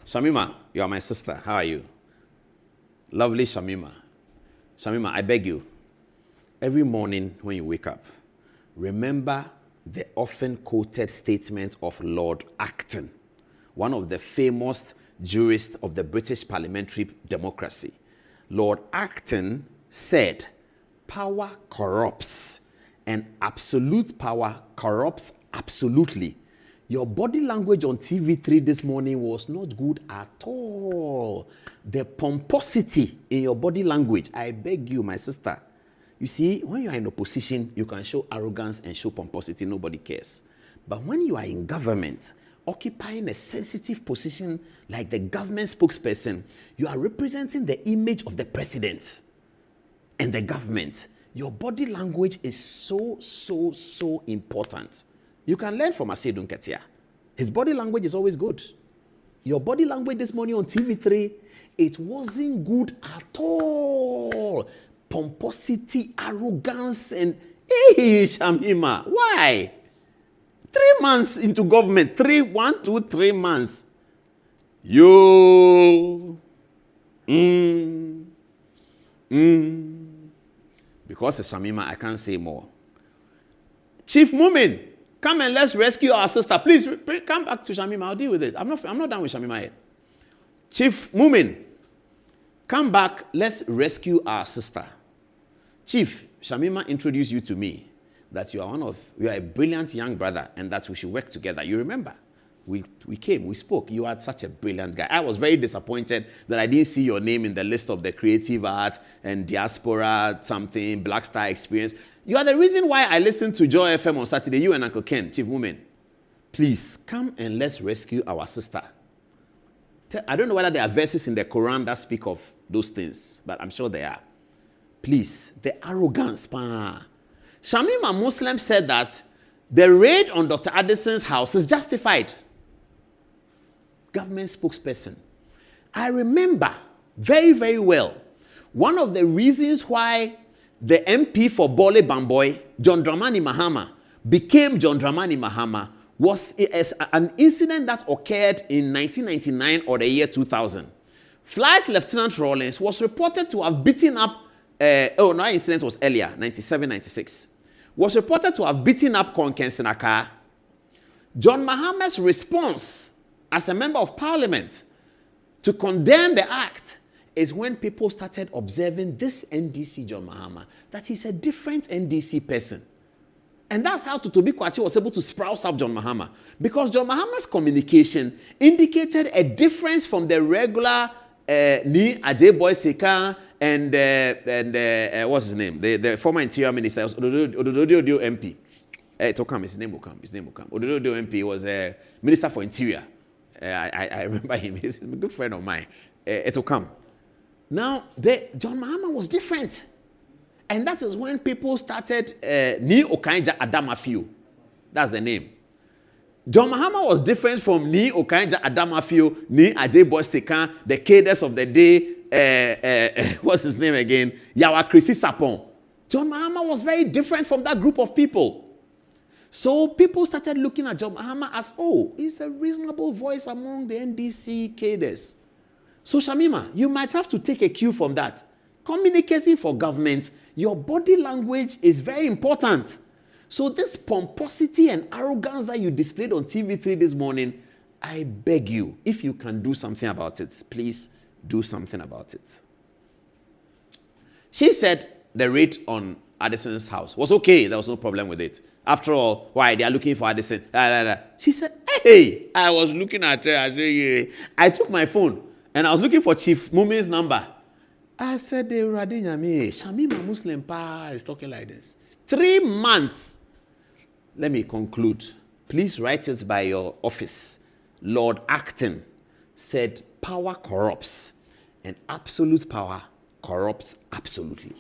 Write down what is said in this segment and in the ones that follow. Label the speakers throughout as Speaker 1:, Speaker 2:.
Speaker 1: Shamima, you are my sister. How are you? Lovely Shamima. Shamima, I beg you, every morning when you wake up, remember the often quoted statement of Lord Acton, one of the famous jurists of the British parliamentary democracy. Lord Acton said, power corrupts, and absolute power corrupts absolutely. Your body language on TV3 this morning was not good at all. The pomposity in your body language, I beg you, my sister. You see, when you are in opposition, you can show arrogance and show pomposity, nobody cares. But when you are in government, occupying a sensitive position like the government spokesperson, you are representing the image of the president and the government. Your body language is so important. You can learn from Adom-Otchere. His body language is always good. Your body language this morning on TV3, it wasn't good at all. Pomposity, arrogance, and hey, Shamima, why? 3 months into government, 1, 2, 3 months. Because it's Shamima, I can't say more. Chief Mumin, come and let's rescue our sister. Please come back to Shamima. I'll deal with it. I'm not done with Shamima yet. Chief Mumin, come back. Let's rescue our sister. Chief, Shamima introduced you to me that you are a brilliant young brother and that we should work together. You remember? We came, we spoke. You are such a brilliant guy. I was very disappointed that I didn't see your name in the list of the creative art and diaspora something, Black Star experience. You are the reason why I listened to Joy FM on Saturday, you and Uncle Ken, Chief Woman. Please, come and let's rescue our sister. I don't know whether there are verses in the Quran that speak of those things, but I'm sure there are. Please, the arrogance. Shamima Muslim said that the raid on Dr. Addison's house is justified. Government spokesperson. I remember very, very well, one of the reasons why the MP for Bole Bamboy, John Dramani Mahama, became John Dramani Mahama was an incident that occurred in 1999 or the year 2000. Flight Lieutenant Rawlins was reported to have beaten up, that incident was earlier, 97, 96. Was reported to have beaten up Konken Senaka. John Mahama's response as a member of parliament to condemn the act is when people started observing this NDC John Mahama, that he's a different NDC person. And that's how Totobi Kwachi was able to sprout up John Mahama. Because John Mahama's communication indicated a difference from the regular Ni Ajeboy Seka and what's his name? The former interior minister, Ododo MP. It will come, his name will come. Ododo MP was a minister for interior. I remember him. He's a good friend of mine. It will come. Now, John Mahama was different. And that is when people started Ni Okainja Adamafio. That's the name. John Mahama was different from Ni Okainja Adamafio, Ni Ajeboy Seka, the cadres of the day, what's his name again? Yawa Krisi Sapon. John Mahama was very different from that group of people. So people started looking at John Mahama as, he's a reasonable voice among the NDC cadres. So Shamima, you might have to take a cue from that. Communicating for government, your body language is very important. So this pomposity and arrogance that you displayed on TV3 this morning, I beg you, if you can do something about it, please do something about it. She said the raid on Addison's house was okay. There was no problem with it. After all, why? They are looking for Addison. She said, hey, I was looking at her. I said, yeah. I took my phone and I was looking for Chief Mumin's number. I said, Shamima Muslim pa is talking like this. 3 months. Let me conclude. Please write it by your office. Lord Acton said, power corrupts, and absolute power corrupts absolutely.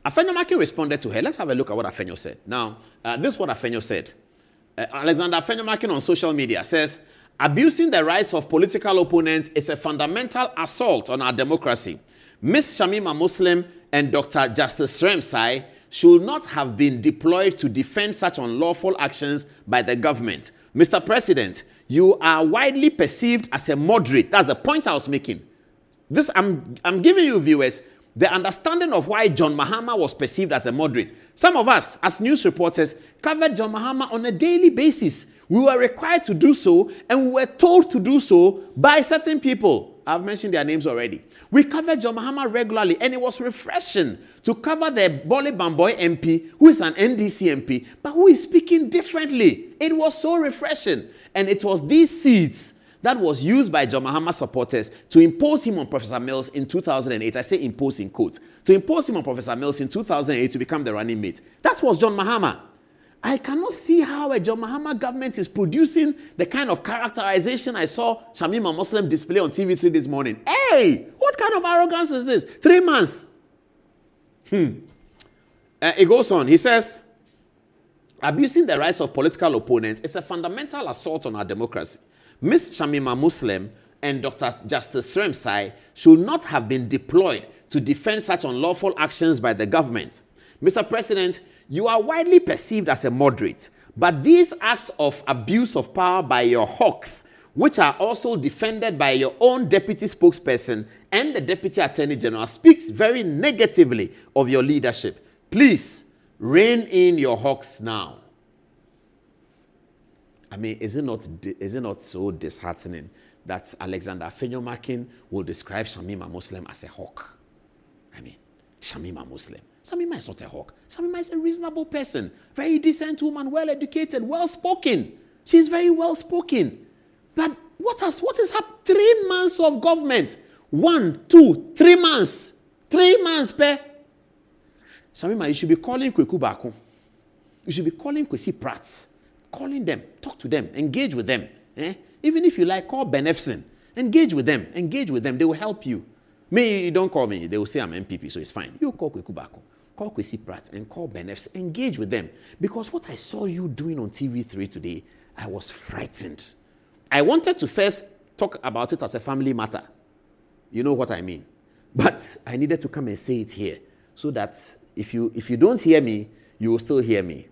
Speaker 1: Afenyo responded to her. Let's have a look at what Afenyo said. Now, this is what Afenyo said. Alexander Afenyo on social media says, abusing the rights of political opponents is a fundamental assault on our democracy. Ms. Shamima Muslim and Dr. Justice Remsai should not have been deployed to defend such unlawful actions by the government. Mr. President, You are widely perceived as a moderate. That's the point I was making. This I'm giving you, viewers, the understanding of why John Mahama was perceived as a moderate. Some of us, as news reporters, covered John Mahama on a daily basis. We were required to do so, and we were told to do so by certain people. I've mentioned their names already. We covered John Mahama regularly, and it was refreshing to cover the Bole Bamboy MP, who is an NDC MP, but who is speaking differently. It was so refreshing. And it was these seeds that was used by John Mahama supporters to impose him on Professor Mills in 2008. I say impose in quotes. To impose him on Professor Mills in 2008 to become the running mate. That was John Mahama. I cannot see how a John Mahama government is producing the kind of characterization I saw Shamima Muslim display on TV3 this morning. Hey, what kind of arrogance is this? 3 months. It goes on. He says, abusing the rights of political opponents is a fundamental assault on our democracy. Ms. Shamima Muslim and Dr. Justice Sremsai should not have been deployed to defend such unlawful actions by the government. Mr. President, you are widely perceived as a moderate, but these acts of abuse of power by your hawks, which are also defended by your own deputy spokesperson and the deputy attorney general, speaks very negatively of your leadership. Please, rein in your hawks now. I mean, is it not so disheartening that Alexander Afenyo-Markin will describe Shamima Muslim as a hawk? I mean, Shamima Muslim. Shamima is not a hawk. Shamima is a reasonable person, very decent woman, well-educated, well-spoken. She's very well-spoken. But what is happening? 3 months of government. 1, 2, 3 months. 3 months, pe. Shamima, you should be calling Kweku Baku. You should be calling Kwesi Pratt. Calling them, talk to them, engage with them. Even if you like, call Ben Efson. Engage with them. They will help you. Me, don't call me. They will say I'm MPP, so it's fine. You call Kweku Baku, call Kwesi Pratt, and call Ben Efson. Engage with them. Because what I saw you doing on TV3 today, I was frightened. I wanted to first talk about it as a family matter. You know what I mean. But I needed to come and say it here, so that if you don't hear me, you will still hear me.